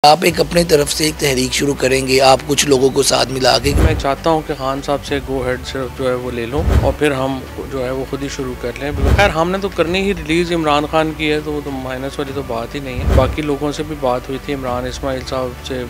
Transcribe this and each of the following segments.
आप एक अपनी तरफ से एक तहरीक शुरू करेंगे, आप कुछ लोगों को साथ मिला के। मैं चाहता हूं कि खान साहब से गो हेड से जो है वो ले लूं और फिर हम जो है वो खुद ही शुरू कर लें। खैर हमने तो करनी ही रिलीज़ इमरान खान की है, तो वो तो माइनस वाली तो बात ही नहीं है। बाकी लोगों से भी बात हुई थी, इमरान इस्माइल साहब से,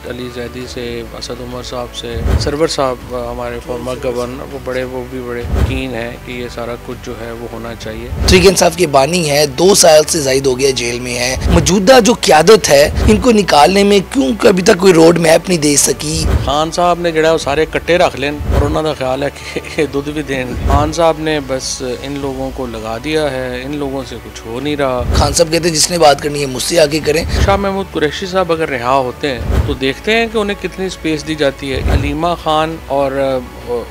अली जैदी से, असद उमर साहब से, सरवर साहब हमारे फॉर्मर गवर्नर, वो भी बड़े कीन है कि ये सारा कुछ जो है वो होना चाहिए। तहरीक इंसाफ के बानी है, 2 साल से ज़ायद हो गया जेल में है। मौजूदा जो क़यादत है इनको निकालने में क्यों अभी तक कोई रोड मैप नहीं दे सकी। खान साहब ने जड़ा सारे कट्टे रख लें और उन्होंने ख्याल है कि दूध भी दें। खान साहब ने बस इन लोगों को लगा दिया है, इन लोगों से कुछ हो नहीं रहा। खान साहब कहते हैं जिसने बात करनी है मुझसे आगे करें। शाह महमूद कुरैशी साहब अगर रिहा होते हैं तो देखते हैं कि उन्हें कितनी स्पेस दी जाती है। अलीमा खान और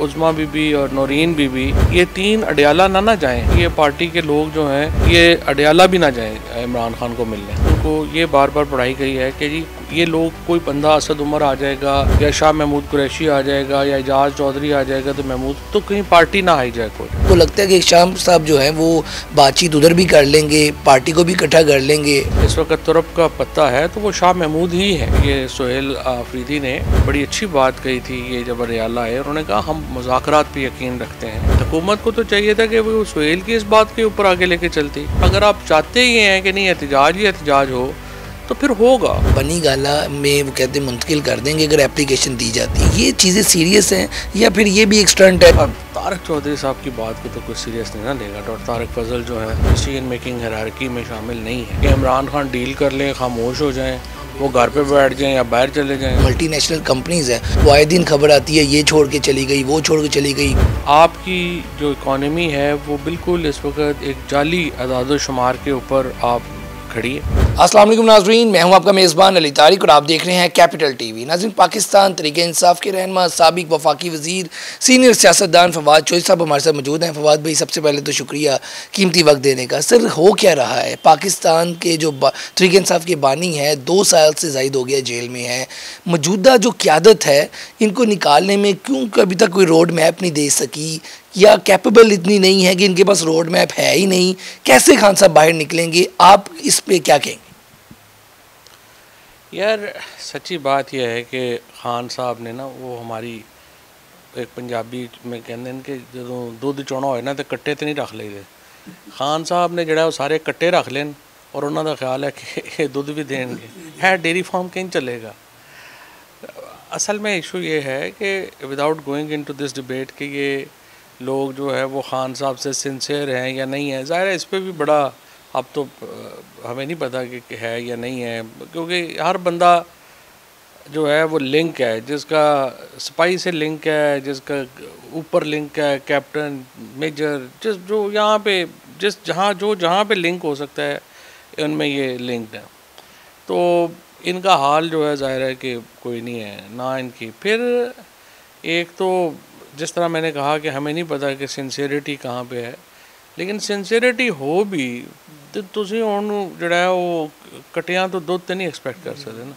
उज़मा बीबी और नौरीन बीबी, ये 3 अडयाला ना जाएं। ये पार्टी के लोग जो हैं ये अडयाला भी ना जाएं इमरान खान को मिलने। उनको ये बार बार पढ़ाई गई है कि जी ये लोग, कोई बंदा असद उमर आ जाएगा या शाह महमूद कुरैशी आ जाएगा या एजाज चौधरी आ जाएगा तो महमूद तो कहीं पार्टी ना आई जाए। कोई को लगता है कि शाह साहब जो है वो बातचीत उधर भी कर लेंगे, पार्टी को भी इकट्ठा कर लेंगे। इस वक्त तुरप का पत्ता है तो वो शाह महमूद ही है। ये सोहेल आफरीदी ने बड़ी अच्छी बात कही थी ये जब अडयाला आए, उन्होंने कहा हम मुज़ाकरात पे यकीन रखते हैं। हुकूमत को तो चाहिए था कि वो सोहेल की इस बात के ऊपर आगे लेके चलती। अगर आप चाहते ही हैं कि नहीं एहतजाज ही एहतजाज हो तो फिर होगा। बनी गाला में वो कहते मुंतकिल कर देंगे अगर एप्लीकेशन दी जाती है। ये चीज़ें सीरियस हैं या फिर ये भी एक स्टंट है। और तारक चौधरी साहब की बात को तो कोई सीरियस नहीं ना लेगा। डॉक्टर तारक फजल जो है डिसीजन मेकिंग हायरार्की में शामिल नहीं है कि इमरान खान डील कर लें, खामोश हो जाएं, वो घर पे बैठ जाएं या बाहर चले जाएं। मल्टीनेशनल कंपनीज है, वो आए दिन खबर आती है ये छोड़ के चली गई, वो छोड़ के चली गई। आपकी जो इकॉनमी है वो बिल्कुल इस वक्त एक जाली अदाद शुमार के ऊपर आप खड़ी है। अस्सलाम वालेकुम नाज़रीन, मैं हूं आपका मेज़बान अली तारिक और आप देख रहे हैं कैपिटल टीवी। नाज़रीन, पाकिस्तान तहरीक इंसाफ के रहनुमा साबिक वफाकी वज़ीर सीनियर सियासतदान फवाद चौधरी साहब हमारे साथ मौजूद हैं। फवाद भाई, सबसे पहले तो शुक्रिया कीमती वक्त देने का। सर, हो क्या रहा है? पाकिस्तान के जो तहरीक इंसाफ के बानी है 2 साल से ज़ायद हो गया जेल में है। मौजूदा जो क़यादत है इनको निकालने में क्यों अभी तक कोई रोड मैप नहीं दे सकी, या कैपेबल इतनी नहीं है कि इनके पास रोड मैप है ही नहीं? कैसे खान साहब बाहर निकलेंगे? आप इस पे क्या कहेंगे? यार सच्ची बात यह है कि खान साहब ने ना वो हमारी एक पंजाबी में कहते हैं कि जो दूध चोना हो ना तो कट्टे तो नहीं रख लेते। खान साहब ने जड़ा वो सारे कट्टे रख लें और उन्होंने ख्याल है कि दूध भी देंगे। है डेयरी फार्म कहीं चलेगा। असल में इशू ये है कि without going into this debate कि ये लोग जो है वो खान साहब से सिंसियर हैं या नहीं है, ज़ाहिर है इस पर भी बड़ा अब तो हमें नहीं पता कि है या नहीं है, क्योंकि हर बंदा जो है वो लिंक है, जिसका सिपाही से लिंक है, जिसका ऊपर लिंक है, कैप्टन, मेजर, जो यहाँ पे जहाँ पे लिंक हो सकता है उनमें ये लिंक्ड है। तो इनका हाल जो है ज़ाहिर है कि कोई नहीं है ना इनकी। फिर एक तो जिस तरह मैंने कहा कि हमें नहीं पता कि सिंसियरिटी कहाँ पे है, लेकिन सिंसियरिटी हो भी तो तुसी हुण जिहड़ा है वो कटियां तो दुध तो नहीं एक्सपैक्ट कर सकते ना।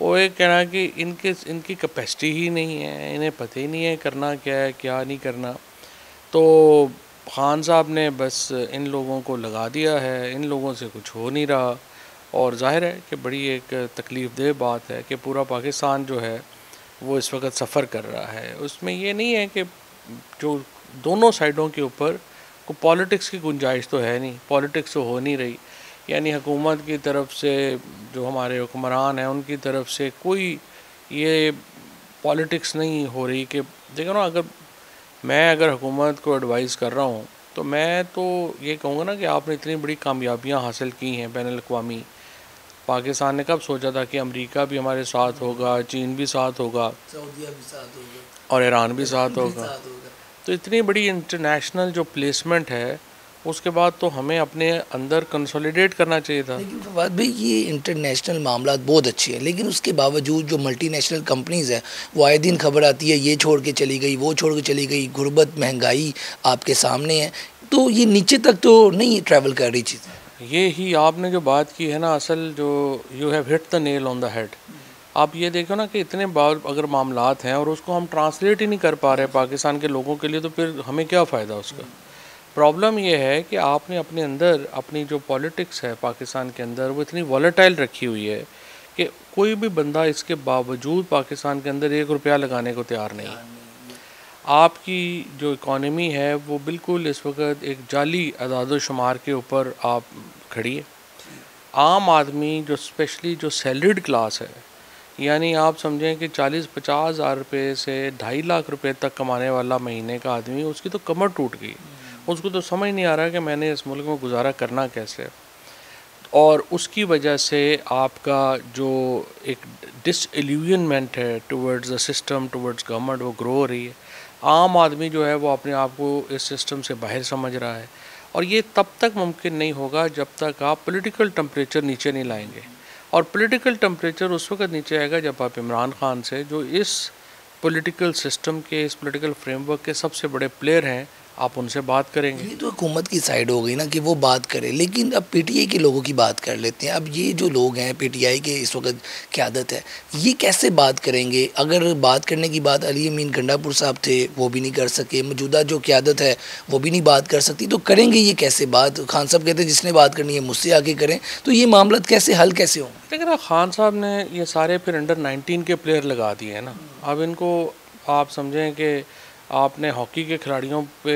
वो ये कहना कि इनकी कैपेसिटी ही नहीं है, इन्हें पता ही नहीं है करना क्या है क्या नहीं करना। तो खान साहब ने बस इन लोगों को लगा दिया है, इन लोगों से कुछ हो नहीं रहा। और ज़ाहिर है कि बड़ी एक तकलीफ़ देह बात है कि पूरा पाकिस्तान जो है वो इस वक्त सफ़र कर रहा है। उसमें ये नहीं है कि जो दोनों साइडों के ऊपर को पॉलिटिक्स की गुंजाइश तो है नहीं, पॉलिटिक्स तो हो नहीं रही। यानी हुकूमत की तरफ से जो हमारे हुक्मरान हैं उनकी तरफ से कोई ये पॉलिटिक्स नहीं हो रही कि देखो ना, अगर हुकूमत को एडवाइस कर रहा हूँ तो मैं तो ये कहूँगा ना कि आपने इतनी बड़ी कामयाबियाँ हासिल की हैं बैनुल अक़वामी। पाकिस्तान ने कब सोचा था कि अमेरिका भी हमारे साथ होगा, चीन भी साथ होगा, सऊदीया भी साथ होगा और ईरान भी साथ होगा। तो इतनी बड़ी इंटरनेशनल जो प्लेसमेंट है उसके बाद तो हमें अपने अंदर कंसोलिडेट करना चाहिए था। लेकिन फवाद भाई, ये इंटरनेशनल मामला बहुत अच्छे हैं, लेकिन उसके बावजूद जो मल्टीनेशनल कंपनीज़ हैं वो आए दिन खबर आती है ये छोड़ के चली गई, वो छोड़ के चली गई। गुर्बत, महंगाई आपके सामने है, तो ये नीचे तक तो नहीं ट्रैवल कर रही चीज़ें। ये ही आपने जो बात की है ना, असल जो you have hit the nail on the head. आप ये देखो ना कि इतने बार अगर मामलात हैं और उसको हम ट्रांसलेट ही नहीं कर पा रहे पाकिस्तान के लोगों के लिए, तो फिर हमें क्या फ़ायदा उसका। प्रॉब्लम ये है कि आपने अपने अंदर अपनी जो पॉलिटिक्स है पाकिस्तान के अंदर वो इतनी वॉलेटाइल रखी हुई है कि कोई भी बंदा इसके बावजूद पाकिस्तान के अंदर 1 रुपया लगाने को तैयार नहीं। आपकी जो इकॉनमी है वो बिल्कुल इस वक्त एक जाली अदाद शुमार के ऊपर आप खड़ी है। आम आदमी जो स्पेशली जो सैलरीड क्लास है, यानी आप समझें कि 40-50 हज़ार रुपये से 2.5 लाख रुपए तक कमाने वाला महीने का आदमी, उसकी तो कमर टूट गई। उसको तो समझ नहीं आ रहा कि मैंने इस मुल्क में गुजारा करना कैसे। और उसकी वजह से आपका जो एक डिसइल्यूजनमेंट है towards the system, towards government, वो ग्रो हो रही है। आम आदमी जो है वो अपने आप को इस सिस्टम से बाहर समझ रहा है। और ये तब तक मुमकिन नहीं होगा जब तक आप पॉलिटिकल टेम्परेचर नीचे नहीं लाएंगे। और पॉलिटिकल टेम्परेचर उस वक्त नीचे आएगा जब आप इमरान खान से, जो इस पॉलिटिकल सिस्टम के, इस पॉलिटिकल फ्रेमवर्क के सबसे बड़े प्लेयर हैं, आप उनसे बात करेंगे। ये तो हुकूमत की साइड हो गई ना कि वो बात करे, लेकिन अब पीटीआई के लोगों की बात कर लेते हैं। अब ये जो लोग हैं पीटीआई के इस वक्त क़यादत है, ये कैसे बात करेंगे? अगर बात करने की बात अली अमीन गंडापुर साहब थे, वो भी नहीं कर सके, मौजूदा जो क़यादत है वो भी नहीं बात कर सकती, तो करेंगे ये कैसे बात? खान साहब कहते हैं जिसने बात करनी है मुझसे आके करें, तो ये मामला कैसे हल कैसे हों? लेकिन खान साहब ने ये सारे फिर अंडर 19 के प्लेयर लगा दिए हैं ना। अब इनको आप समझें कि आपने हॉकी के खिलाड़ियों पे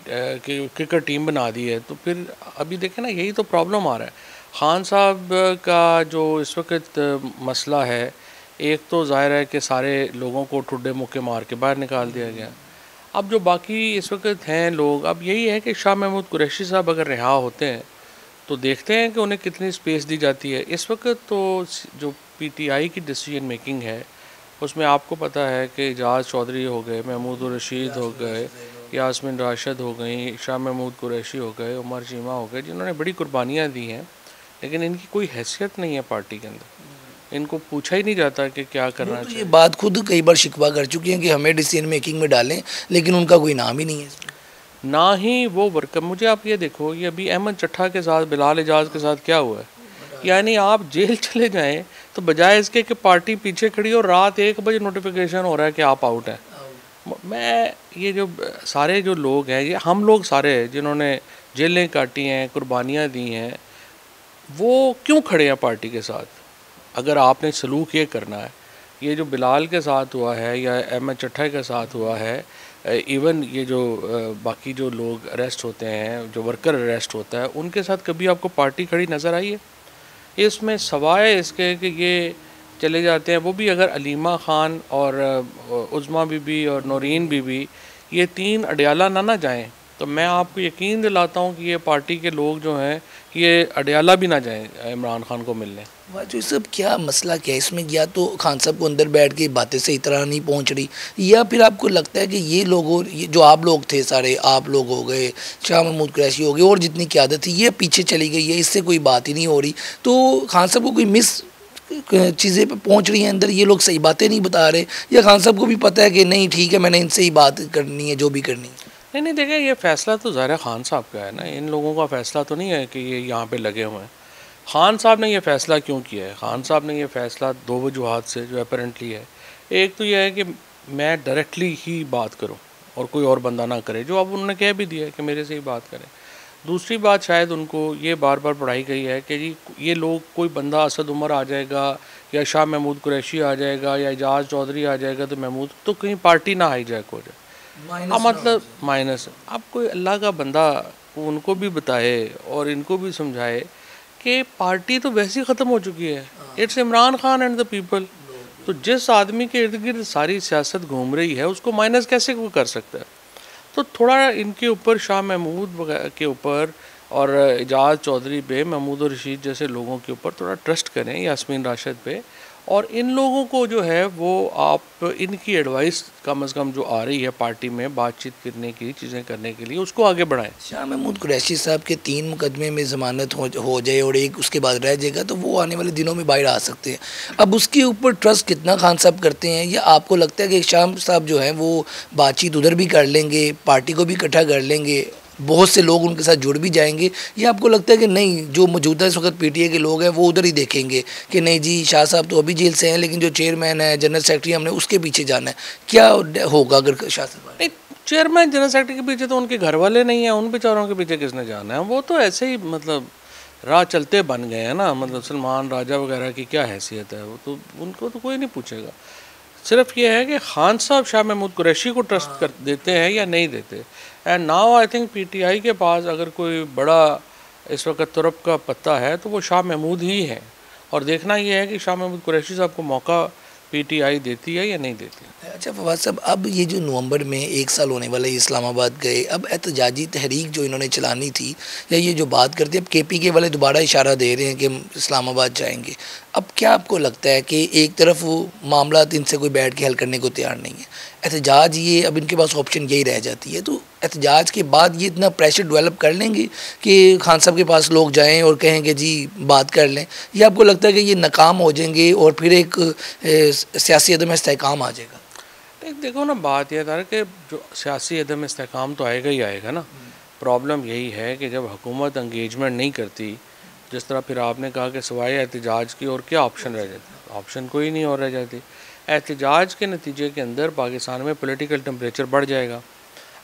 क्रिकेट टीम बना दी है, तो फिर अभी देखें ना, यही तो प्रॉब्लम आ रहा है। खान साहब का जो इस वक्त मसला है, एक तो ज़ाहिर है कि सारे लोगों को ठुड्डे मुक्के मार के बाहर निकाल दिया गया। अब जो बाकी इस वक्त हैं लोग, अब यही है कि शाह महमूद कुरैशी साहब अगर रिहा होते हैं तो देखते हैं कि उन्हें कितनी स्पेस दी जाती है। इस वक्त तो जो पीटीआई की डिसीजन मेकिंग है उसमें आपको पता है कि एजाज़ चौधरी हो गए, महमूद रशीद हो गए, यास्मीन राशिद हो गई, शाह महमूद कुरैशी हो गए, उमर चीमा हो गए, जिन्होंने बड़ी कुर्बानियाँ दी हैं, लेकिन इनकी कोई हैसियत नहीं है पार्टी के अंदर। इनको पूछा ही नहीं जाता कि क्या करना चाहिए। ये बात खुद कई बार शिकवा कर चुकी हैं कि हमें डिसीजन मेकिंग में डालें, लेकिन उनका कोई नाम ही नहीं है, ना ही वो वर्कर। मुझे आप ये देखो, ये अभी अहमद चट्ठा के साथ, बिलाल एजाज के साथ क्या हुआ है? यानी आप जेल चले जाएं तो बजाय इसके कि पार्टी पीछे खड़ी और रात 1 बजे नोटिफिकेशन हो रहा है कि आप आउट हैं। मैं ये जो सारे जो लोग हैं, ये हम लोग सारे जिन्होंने जेलें काटी हैं, कुर्बानियाँ दी हैं, वो क्यों खड़े हैं पार्टी के साथ? अगर आपने सलूक ये करना है, ये जो बिलाल के साथ हुआ है या अहमद चट्ठा के साथ हुआ है, इवन ये जो बाकी जो लोग अरेस्ट होते हैं, जो वर्कर अरेस्ट होता है, उनके साथ कभी आपको पार्टी खड़ी नज़र आई है? इसमें सवाए इसके कि ये चले जाते हैं, वो भी अगर अलीमा ख़ान और उज़्मा बीबी और नौरीन बीबी, ये 3 अडयाला ना जाएं, तो मैं आपको यकीन दिलाता हूँ कि ये पार्टी के लोग जो हैं ये अडयाला भी ना जाएं इमरान खान को मिलने। वाजू साहब, क्या मसला क्या है इसमें? या तो खान साहब को अंदर बैठ के बातें सही तरह नहीं पहुंच रही, या फिर आपको लगता है कि ये लोग, ये जो आप लोग थे सारे, आप लोग हो गए, शाह महमूद कुरैशी हो गए, और जितनी क़यादत थी ये पीछे चली गई है, इससे कोई बात ही नहीं हो रही, तो खान साहब को कोई मिस चीज़ें पे पहुंच रही हैं अंदर, ये लोग सही बातें नहीं बता रहे, या खान साहब को भी पता है कि नहीं ठीक है मैंने इनसे ही बात करनी है जो भी करनी है? नहीं देखिए, ये फ़ैसला तो ज़ाहिर खान साहब का है ना, इन लोगों का फ़ैसला तो नहीं है कि ये यहाँ पे लगे हुए हैं। खान साहब ने ये फ़ैसला क्यों किया है? खान साहब ने ये फ़ैसला 2 वजूहात से जो अपेरेंटली है। एक तो यह है कि मैं डायरेक्टली ही बात करूँ और कोई और बंदा ना करे, जो अब उन्होंने कह भी दिया है कि मेरे से ही बात करें। दूसरी बात, शायद उनको ये बार बार पढ़ाई गई है कि जी ये लोग, कोई बंदा असद उमर आ जाएगा या शाह महमूद कुरैशी आ जाएगा या एजाज़ चौधरी आ जाएगा तो महमूद, तो कहीं पार्टी ना हाईजैक हो जाए। अब मतलब माइनस, अब कोई अल्लाह का बंदा उनको भी बताए और इनको भी समझाए कि पार्टी तो वैसे ही ख़त्म हो चुकी है, it's Imran Khan and the people. तो जिस आदमी के इर्द गिर्द सारी सियासत घूम रही है उसको माइनस कैसे कोई कर सकता है? तो थोड़ा इनके ऊपर, शाह महमूद के ऊपर और एजाज़ चौधरी पे, महमूद रशीद जैसे लोगों के ऊपर थोड़ा ट्रस्ट करें, यास्मीन राशिद पे, और इन लोगों को जो है वो आप इनकी एडवाइस कम से कम जो आ रही है पार्टी में बातचीत करने की, चीज़ें करने के लिए, उसको आगे बढ़ाएं। शाह महमूद कुरैशी साहब के 3 मुकदमे में ज़मानत हो जाए और एक उसके बाद रह जाएगा, तो वो आने वाले दिनों में बाहर आ सकते हैं। अब उसके ऊपर ट्रस्ट कितना खान साहब करते हैं, या आपको लगता है कि शाह साहब जो हैं वो बातचीत उधर भी कर लेंगे, पार्टी को भी इकट्ठा कर लेंगे, बहुत से लोग उनके साथ जुड़ भी जाएंगे, या आपको लगता है कि नहीं, जो मौजूदा इस वक्त पीटीआई के लोग हैं वो उधर ही देखेंगे कि नहीं जी शाह साहब तो अभी जेल से हैं, लेकिन जो चेयरमैन है, जनरल सेक्रेटरी, हमने उसके पीछे जाना है? क्या होगा अगर शाह साहब? चेयरमैन जनरल सेक्रेटरी के पीछे तो उनके घर वाले नहीं हैं, उन बेचारों के पीछे किसने जाना है? वो तो ऐसे ही मतलब राह चलते बन गए हैं ना, मतलब सलमान राजा वगैरह की क्या हैसियत है, वो तो उनको तो कोई नहीं पूछेगा। सिर्फ ये है कि खान साहब शाह महमूद कुरैशी को ट्रस्ट कर देते हैं या नहीं देते। And now I think PTI के पास अगर कोई बड़ा इस वक्त तुरप का पत्ता है तो वो शाह महमूद ही है, और देखना ये है कि शाह महमूद कुरैशी साहब को मौका पीटीआई देती है या नहीं देती। अच्छा फवाद साहब, अब ये जो नवंबर में 1 साल होने वाला है इस्लामाबाद गए, अब एहतजाजी तहरीक जो इन्होंने चलानी थी या ये जो बात करते हैं, अब केपीके वाले दोबारा इशारा दे रहे हैं कि हम इस्लामाबाद जाएंगे। अब क्या आपको लगता है कि एक तरफ वो मामला इनसे कोई बैठ के हल करने को तैयार नहीं है, एहतजाज ये अब इनके पास ऑप्शन यही रह जाती है, तो एहतजाज के बाद ये इतना प्रेशर डेवलप कर लेंगे कि खान साहब के पास लोग जाएं और कहें कि जी बात कर लें, या आपको लगता है कि ये नाकाम हो जाएंगे और फिर एक सियासी अदम इस्तेहकाम आ जाएगा? देखो ना, बात यह था कि जो सियासी अदम इस्तेहकाम तो आएगा ही आएगा ना। प्रॉब्लम यही है कि जब हुकूमत एंगेजमेंट नहीं करती, जिस तरह फिर आपने कहा कि सिवाय एहतजाज की और क्या ऑप्शन रह जाते, ऑप्शन कोई नहीं और रह जाती। एहतजाज के नतीजे के अंदर पाकिस्तान में पॉलिटिकल टेम्परेचर बढ़ जाएगा।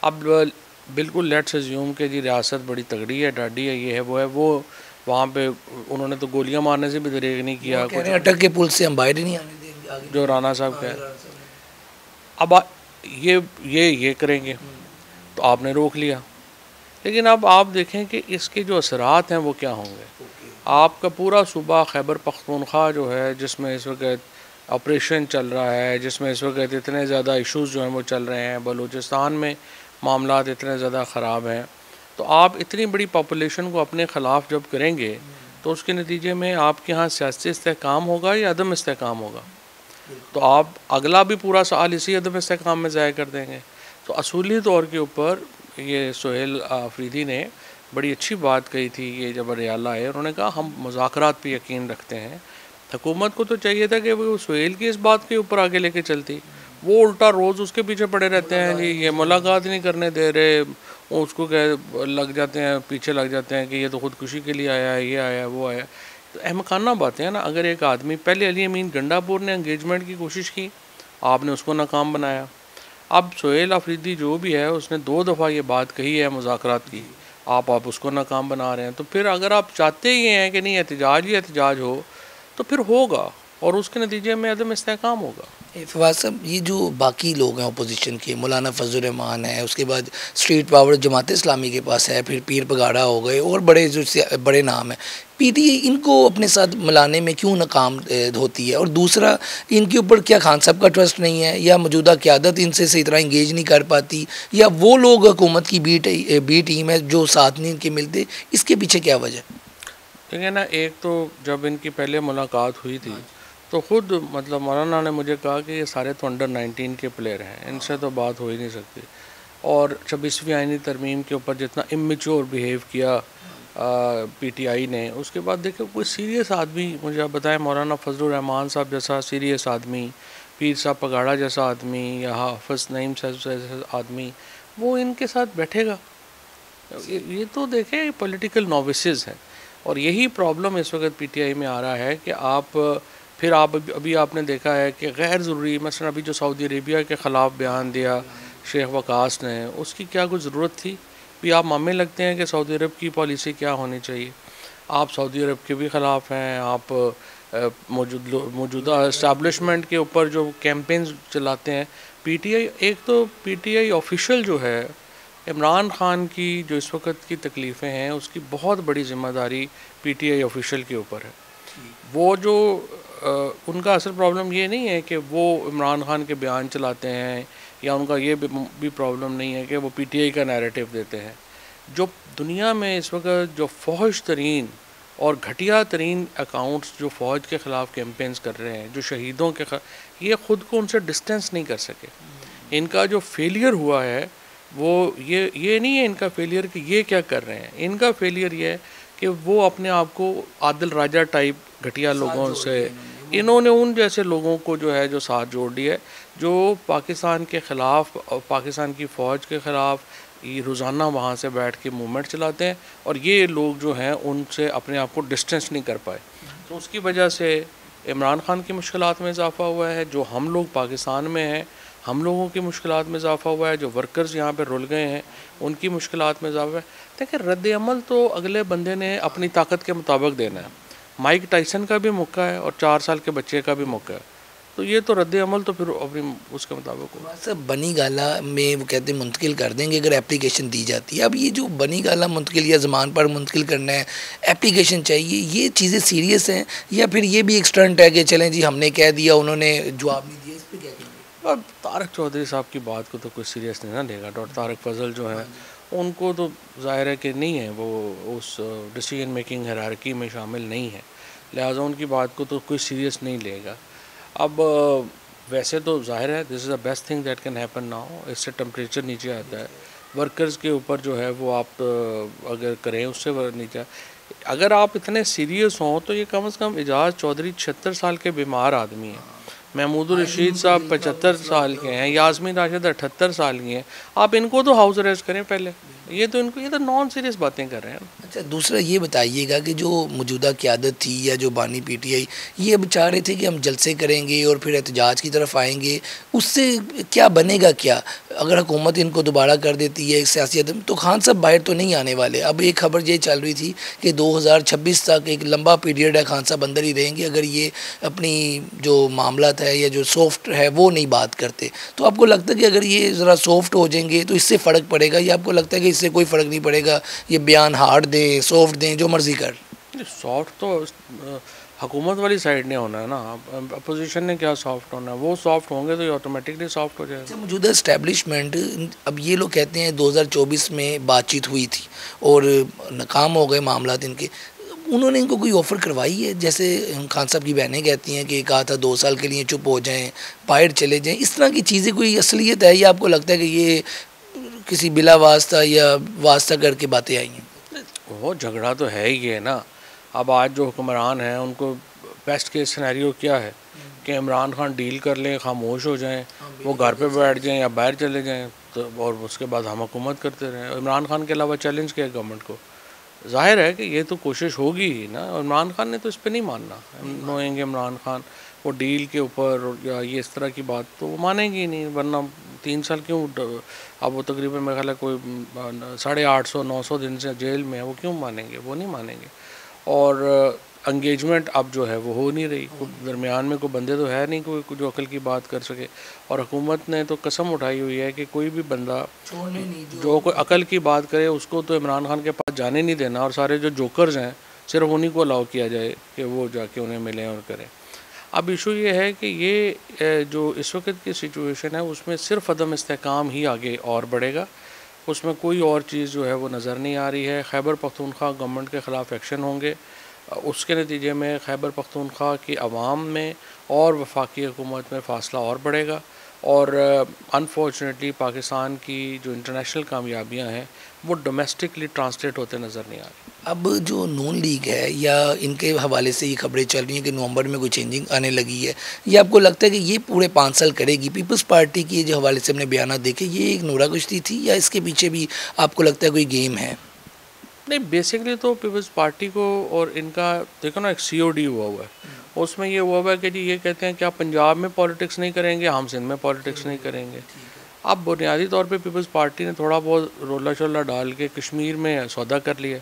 अब बिल्कुल लेट्स अज्यूम कि जी रियासत बड़ी तगड़ी है, डाडी है, ये है वो है, वो वहाँ पे उन्होंने तो गोलियां मारने से भी दरेग नहीं किया, अटक के पुल से हम बाहर ही नहीं आने देंगे आगे, जो राना साहब का है। अब ये करेंगे तो आपने रोक लिया, लेकिन अब आप देखें कि इसके जो असरात हैं वो क्या होंगे। आपका पूरा सूबा खैबर पख्तूनख्वा जो है, जिसमें इस वक्त ऑपरेशन चल रहा है, जिसमें इस वक्त इतने ज़्यादा इश्यूज़ जो हैं वो चल रहे हैं, बलूचिस्तान में मामलात इतने ज़्यादा ख़राब हैं, तो आप इतनी बड़ी पॉपुलेशन को अपने ख़िलाफ़ जब करेंगे तो उसके नतीजे में आपके यहाँ सियासी इस्तेहकाम होगा या अदम इस्तेहकाम होगा। तो आप अगला भी पूरा साल इसी अदम इस्तेहकाम में ज़ाया कर देंगे। तो असूली तौर के ऊपर ये सुहेल आफरीदी ने बड़ी अच्छी बात कही थी, ये जब रियाला आए उन्होंने कहा हम मुज़ाकरात पे यकीन रखते हैं। हुकूमत को तो चाहिए था कि वो सुहेल की इस बात के ऊपर आगे लेके चलती, वो उल्टा रोज़ उसके पीछे पड़े रहते हैं, जी ये मुलाकात नहीं करने दे रहे, उसको क्या लग जाते हैं, पीछे लग जाते हैं कि ये तो ख़ुदकुशी के लिए आया है, ये आया वो आया। तो अहमकाना बातें हैं ना। अगर एक आदमी, पहले अली अमीन गंडापुर ने एंगेजमेंट की कोशिश की, आपने उसको नाकाम बनाया। अब सुहेल आफरीदी जो भी है उसने 2 दफ़ा ये बात कही है मुज़ाकरात की, आप उसको नाकाम बना रहे हैं। तो फिर अगर आप चाहते ही हैं कि नहीं एहतजाज ही एहतजाज हो तो फिर होगा, और उसके नतीजे में अदम इस्तेहकाम होगा। फवाद साहब, ये जो बाकी लोग हैं अपोजिशन के, मौलाना फजल रहमान है, उसके बाद स्ट्रीट पावर जमात इस्लामी के पास है, फिर पीर पगाड़ा हो गए और बड़े जो बड़े नाम हैं, पीटीआई इनको अपने साथ मिलाने में क्यों नाकाम होती है? और दूसरा, इनके ऊपर क्या खान साहब का ट्रस्ट नहीं है, या मौजूदा क़यादत इनसे सही तरह इंगेज नहीं कर पाती, या वो लोग हुकूमत की बी टीम है जो साथ नहीं इनके मिलते? इसके पीछे क्या वजह? देखिए ना, एक तो जब इनकी पहले मुलाकात हुई थी तो ख़ुद मतलब मौलाना ने मुझे कहा कि ये सारे तो अंडर 19 के प्लेयर हैं, इनसे तो बात हो ही नहीं सकती। और 26वीं आईनी तरमीम के ऊपर जितना इमेच्योर बिहेव किया पीटीआई ने, उसके बाद देखो कोई सीरियस आदमी, मुझे आप बताएं, मौलाना फजलुर रहमान साहब जैसा सीरियस आदमी, पीर साहब पगाड़ा जैसा आदमी, या हाफिज़ नईम साहब जैसा आदमी, वो इनके साथ बैठेगा? ये तो देखें पॉलिटिकल नोविसेस हैं। और यही प्रॉब्लम इस वक्त पीटीआई में आ रहा है कि आप अभी आपने देखा है कि गैर ज़रूरी, मसलन अभी जो सऊदी अरेबिया के ख़िलाफ़ बयान दिया शेख वकास ने, उसकी क्या कोई ज़रूरत थी? भी आप मामले लगते हैं कि सऊदी अरब की पॉलिसी क्या होनी चाहिए। आप सऊदी अरब के भी ख़िलाफ़ हैं, आप मौजूदा इस्टेब्लिशमेंट के ऊपर जो कैंपेन्स चलाते हैं। पीटीआई, एक तो पीटीआई ऑफिशियल जो है, इमरान ख़ान की जो इस वक्त की तकलीफ़ें हैं उसकी बहुत बड़ी ज़िम्मेदारी पीटीआई ऑफिशियल के ऊपर है। वो जो उनका असल प्रॉब्लम ये नहीं है कि वो इमरान ख़ान के बयान चलाते हैं, या उनका ये भी प्रॉब्लम नहीं है कि वो पीटीआई का नैरेटिव देते हैं। जो दुनिया में इस वक्त जो फौज तरीन और घटिया तरीन अकाउंट्स जो फ़ौज के ख़िलाफ़ कैंपेन्स कर रहे हैं, जो शहीदों के ये ख़ुद को उनसे डिस्टेंस नहीं कर सके। इनका जो फेलियर हुआ है वो ये नहीं है इनका फेलियर कि ये क्या कर रहे हैं, इनका फेलियर ये है कि वो अपने आप को आदिल राजा टाइप घटिया लोगों से, इन्होंने उन जैसे लोगों को जो है जो साथ जोड़ दिया है, जो पाकिस्तान के ख़िलाफ़, पाकिस्तान की फ़ौज के ख़िलाफ़ ये रोज़ाना वहाँ से बैठ के मूवमेंट चलाते हैं, और ये लोग जो हैं उनसे अपने आप को डिस्टेंस नहीं कर पाए। तो उसकी वजह से इमरान ख़ान की मुश्किलात में इजाफ़ा हुआ है। जो हम लोग पाकिस्तान में हैं, हम लोगों की मुश्किलात में इजाफा हुआ है, जो वर्कर्स यहाँ पे रुल गए हैं उनकी मुश्किलात में इजाफा है। देखिए रद्द अमल तो अगले बंदे ने अपनी ताकत के मुताबिक देना है। माइक टाइसन का भी मौका है और 4 साल के बच्चे का भी मौका है, तो ये तो रद्द अमल तो फिर अपनी उसके मुताबिक हो। सर बनी गाला में वो कहते हैं मुंतकिल कर देंगे अगर एप्लीकेशन दी जाती है। अब ये जो बनी गाला मुंतकिल या ज़मान पर मुंतकिल करना है, एप्लीकेशन चाहिए, ये चीज़ें सीरियस हैं या फिर ये भी एक स्टंट है कि चलें जी हमने कह दिया उन्होंने जवाब नहीं दिया, इस पर क्या कहेंगे? और तारक चौधरी साहब की बात को तो कोई सीरियस नहीं ना लेगा। डॉक्टर तारक फजल जो है उनको तो ज़ाहिर है कि नहीं है, वो उस डिसीजन मेकिंग हायरार्की में शामिल नहीं है, लिहाजा उनकी बात को तो कोई सीरियस नहीं लेगा। अब वैसे तो जाहिर है this is the best thing that can happen now. इससे टेम्परेचर नीचे आता है, वर्कर्स के ऊपर जो है वो आप अगर करें उससे नीचे। अगर आप इतने सीरियस हों तो ये कम से कम एजाज चौधरी 76 साल के बीमार आदमी हैं, महमूद रशीद साहब 75 साल के हैं, यास्मीन राशिद 78 साल की हैं, आप इनको तो हाउस अरेस्ट करें पहले। ये तो नॉन सीरियस बातें कर रहे हैं। अच्छा दूसरा ये बताइएगा कि जो मौजूदा क़यादत थी या जो बानी पीटीआई, ये अब चाह रहे थे कि हम जलसे करेंगे और फिर एहतजाज की तरफ आएंगे, उससे क्या बनेगा? क्या अगर हुकूमत इनको दोबारा कर देती है सियासी अदम, तो खान साहब बाहर तो नहीं आने वाले। अब एक खबर ये चल रही थी कि 2026 तक एक लंबा पीरियड है, खान साहब अंदर ही रहेंगे अगर ये अपनी जो मामला है या जो सॉफ्ट है वो नहीं बात करते। तो आपको लगता है कि अगर ये ज़रा सॉफ्ट हो जाएंगे तो इससे फ़र्क पड़ेगा, या आपको लगता है कि इससे कोई फ़र्क नहीं पड़ेगा, ये बयान हार्ड दें सॉफ्ट दें जो मर्ज़ी कर? सॉफ्ट तो हुकूमत वाली साइड ने होना है ना, अपोजिशन ने क्या सॉफ्ट होना है? वो सॉफ्ट होंगे तो ये ऑटोमेटिकली सॉफ्ट हो जाएगा। मौजूदा इस्टेब्लिशमेंट, अब ये लोग कहते हैं 2024 में बातचीत हुई थी और नाकाम हो गए मामला इनके, उन्होंने इनको कोई ऑफ़र करवाई है? जैसे खान साहब की बहनें कहती हैं कि कहा था 2 साल के लिए चुप हो जाएं, बाहर चले जाएं, इस तरह की चीज़ें कोई असलियत है या आपको लगता है कि ये किसी बिला वास्ता या वास्ता करके बातें आई हैं? वो झगड़ा तो है ही है ना। अब आज जो हुक्मरान हैं उनको बेस्ट केस सिनेरियो क्या है कि इमरान खान डील कर लें, खामोश हो जाएं, वो घर पे बैठ जाएं या बाहर चले जाएं, तो और उसके बाद हम हुकूमत करते रहें। इमरान खान के अलावा चैलेंज किया गवर्नमेंट को। जाहिर है कि ये तो कोशिश होगी ही ना, इमरान खान ने तो इस पर नहीं मानना। नोएंगे इमरान खान वो डील के ऊपर या ये इस तरह की बात तो वो मानेंगे ही नहीं, वरना 3 साल क्यों? अब वो तकरीबन मेरा ख्याल है कोई 850-900 दिन से जेल में है, वो क्यों मानेंगे? वो नहीं मानेंगे। और एंगेजमेंट अब जो है वो हो नहीं रही, दरमियान में कोई बंदे तो है नहीं कोई जो अकल की बात कर सके। और हुकूमत ने तो कसम उठाई हुई है कि कोई भी बंदा जो कोई अकल की बात करे उसको तो इमरान खान के पास जाने नहीं देना, और सारे जो जोकर्स हैं सिर्फ उन्हीं को अलाउ किया जाए कि वो जाके उन्हें मिलें और करें। अब इशू ये है कि ये जो इस वक्त की सिचुएशन है उसमें सिर्फ अदम इस्तेहकाम ही आगे और बढ़ेगा, उसमें कोई और चीज़ जो है वो नज़र नहीं आ रही है। खैबर पख्तूनख्वा गवर्नमेंट के ख़िलाफ़ एक्शन होंगे, उसके नतीजे में खैबर पख्तूनख्वा की आवाम में और वफाकी हुकूमत में फ़ासला और बढ़ेगा, और अनफॉर्चुनेटली पाकिस्तान की जो इंटरनेशनल कामयाबियाँ हैं वो डोमेस्टिकली ट्रांसलेट होते नज़र नहीं आ रही। अब जो नून लीग है या इनके हवाले से ये खबरें चल रही हैं कि नवंबर में कोई चेंजिंग आने लगी है, ये आपको लगता है कि ये पूरे 5 साल करेगी? पीपल्स पार्टी की जो हवाले से हमने बयान देखे, ये एक नूरा कुश्ती थी या इसके पीछे भी आपको लगता है कोई गेम है? नहीं, बेसिकली तो पीपल्स पार्टी को और इनका देखो ना, एक COD हुआ है, उसमें ये हुआ है कि जी ये कहते हैं कि आप पंजाब में पॉलिटिक्स नहीं करेंगे, हम सिंध में पॉलिटिक्स नहीं करेंगे। अब बुनियादी तौर पे पीपल्स पार्टी ने थोड़ा बहुत रोला शोला डाल के कश्मीर में सौदा कर लिया।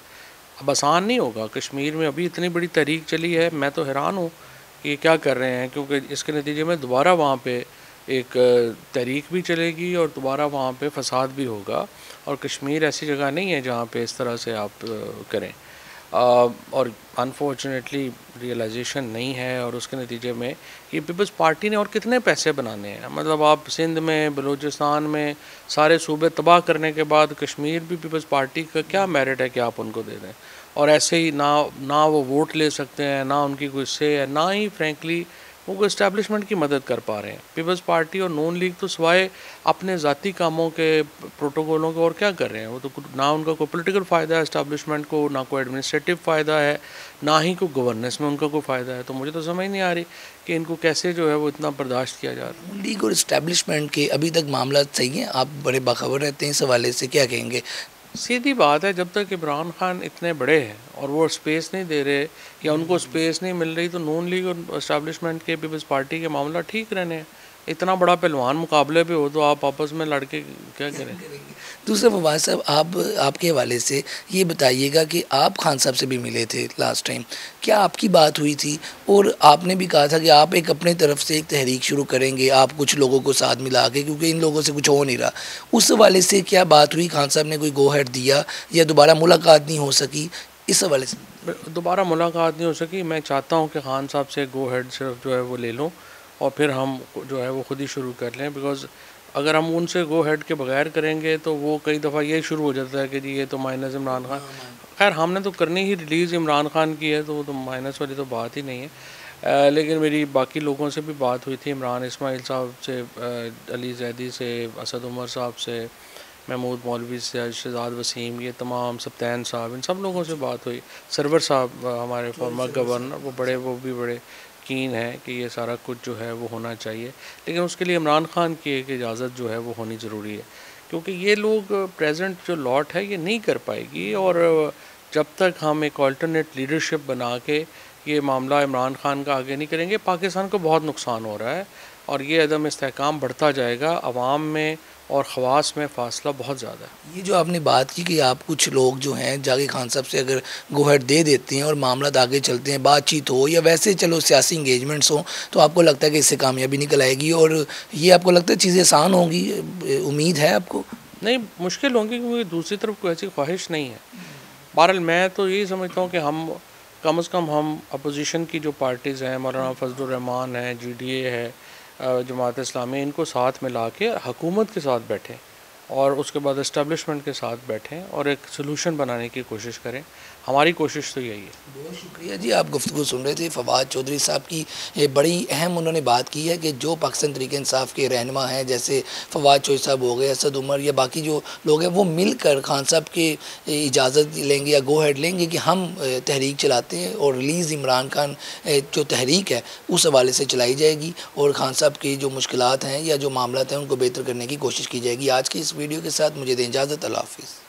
अब आसान नहीं होगा, कश्मीर में अभी इतनी बड़ी तहरीक चली है, मैं तो हैरान हूँ कि ये क्या कर रहे हैं, क्योंकि इसके नतीजे में दोबारा वहाँ पे एक तहरीक भी चलेगी और दोबारा वहाँ पे फसाद भी होगा। और कश्मीर ऐसी जगह नहीं है जहाँ पे इस तरह से आप करें, और अनफॉर्चुनेटली रियलाइजेशन नहीं है, और उसके नतीजे में ये पीपल्स पार्टी ने और कितने पैसे बनाने हैं। मतलब आप सिंध में, बलूचिस्तान में सारे सूबे तबाह करने के बाद कश्मीर भी पीपल्स पार्टी का क्या मेरिट है कि आप उनको दे दें? और ऐसे ही ना वो वोट ले सकते हैं, ना उनकी कोई से है, ना ही फ्रेंकली वो इस्टेब्लिशमेंट की मदद कर पा रहे हैं। पीपल्स पार्टी और नून लीग तो सिवाय अपने ज़ाती कामों के प्रोटोकॉलों के और क्या कर रहे हैं? वो तो ना उनका कोई पॉलिटिकल फ़ायदा है इस्टेब्लिशमेंट को, ना कोई एडमिनिस्ट्रेटिव फ़ायदा है, ना ही कोई गवर्नेंस में उनका कोई फ़ायदा है। तो मुझे तो समझ नहीं आ रही कि इनको कैसे जो है वो इतना बर्दाश्त किया जा रहा है। नून लीग और इस्टेब्लिशमेंट के अभी तक मामला सही हैं? आप बड़े बाखबर रहते हैं इस हवाले से, क्या कहेंगे? सीधी बात है, जब तक इमरान खान इतने बड़े हैं और वो स्पेस नहीं दे रहे या उनको स्पेस नहीं मिल रही, तो नून लीग और इस्टेब्लिशमेंट के पीपल्स पार्टी के मामला ठीक रहने हैं। इतना बड़ा पहलवान मुकाबले पे हो तो आप आपस में लड़के क्या करें। दूसरा फवाद साहब, आप आपके हवाले से ये बताइएगा कि आप खान साहब से भी मिले थे लास्ट टाइम, क्या आपकी बात हुई थी? और आपने भी कहा था कि आप एक अपने तरफ से एक तहरीक शुरू करेंगे, आप कुछ लोगों को साथ मिला के, क्योंकि इन लोगों से कुछ हो नहीं रहा। उस हवाले से क्या बात हुई? खान साहब ने कोई गो हेड दिया या दोबारा मुलाकात नहीं हो सकी? इस हवाले से दोबारा मुलाकात नहीं हो सकी। मैं चाहता हूँ कि खान साहब से गो हेड सिर्फ जो है वो ले लूँ और फिर हम जो है वो ख़ुद ही शुरू कर लें, बिकॉज़ अगर हम उनसे गो हेड के बगैर करेंगे तो वो कई दफ़ा ये शुरू हो जाता है कि जी ये तो माइनस इमरान खान। खैर हमने तो करनी ही रिलीज़ इमरान खान की है, तो वो तो माइनस वाली तो बात ही नहीं है। लेकिन मेरी बाकी लोगों से भी बात हुई थी, इमरान इस्माइल साहब से, अली जैदी से, असद उमर साहब से, महमूद मौलवी से, शहजाद वसीम, ये तमाम सप्तान साहब, इन सब लोगों से बात हुई। सरवर साहब हमारे फॉर्मर गवर्नर, वो भी बड़े कीन है कि ये सारा कुछ जो है वो होना चाहिए, लेकिन उसके लिए इमरान खान की एक इजाज़त जो है वो होनी ज़रूरी है, क्योंकि ये लोग प्रेजेंट जो लॉट है ये नहीं कर पाएगी। और जब तक हम एक अल्टरनेट लीडरशिप बना के ये मामला इमरान खान का आगे नहीं करेंगे, पाकिस्तान को बहुत नुकसान हो रहा है और ये अदम इस्तेहकाम बढ़ता जाएगा। अवाम में और ख़वास में फ़ासला बहुत ज़्यादा है। ये जो आपने बात की कि आप कुछ लोग जो हैं जाके खान साहब से अगर गो हेड दे देते हैं और मामला आगे चलते हैं, बातचीत हो या वैसे चलो सियासी इंगेजमेंट्स हो, तो आपको लगता है कि इससे कामयाबी निकल आएगी और ये आपको लगता है चीज़ें आसान होंगी? उम्मीद है आपको? नहीं, मुश्किल होंगी, क्योंकि दूसरी तरफ कोई ऐसी ख्वाहिश नहीं है। बहरहाल मैं तो यही समझता हूँ कि हम कम से कम हम अपोजिशन की जो पार्टीज़ हैं, मौलाना फजलुर रहमान है, GDA है, जमात इस्लामी, इनको साथ मिला के हुकूमत के साथ बैठें और उसके बाद इस्टेब्लिशमेंट के साथ बैठें और एक सलूशन बनाने की कोशिश करें। हमारी कोशिश तो यही है। बहुत शुक्रिया जी, आप गुफ्तगू सुन रहे थे फवाद चौधरी साहब की। ये बड़ी अहम उन्होंने बात की है कि जो पाकिस्तान तहरीक इंसाफ के रहनुमा हैं, जैसे फवाद चौधरी साहब हो गए, असद उमर या बाकी जो लोग हैं, वो मिलकर खान साहब के इजाज़त लेंगे या गो हेड लेंगे कि हम तहरीक चलाते हैं और रिलीज़ इमरान खान जो तहरीक है उस हवाले से चलाई जाएगी और खान साहब की जो मुश्किलात हैं या जो मामला हैं उनको बेहतर करने की कोशिश की जाएगी। आज की इस वीडियो के साथ मुझे दें इजाज़त। अल्लाह हाफ़िज़।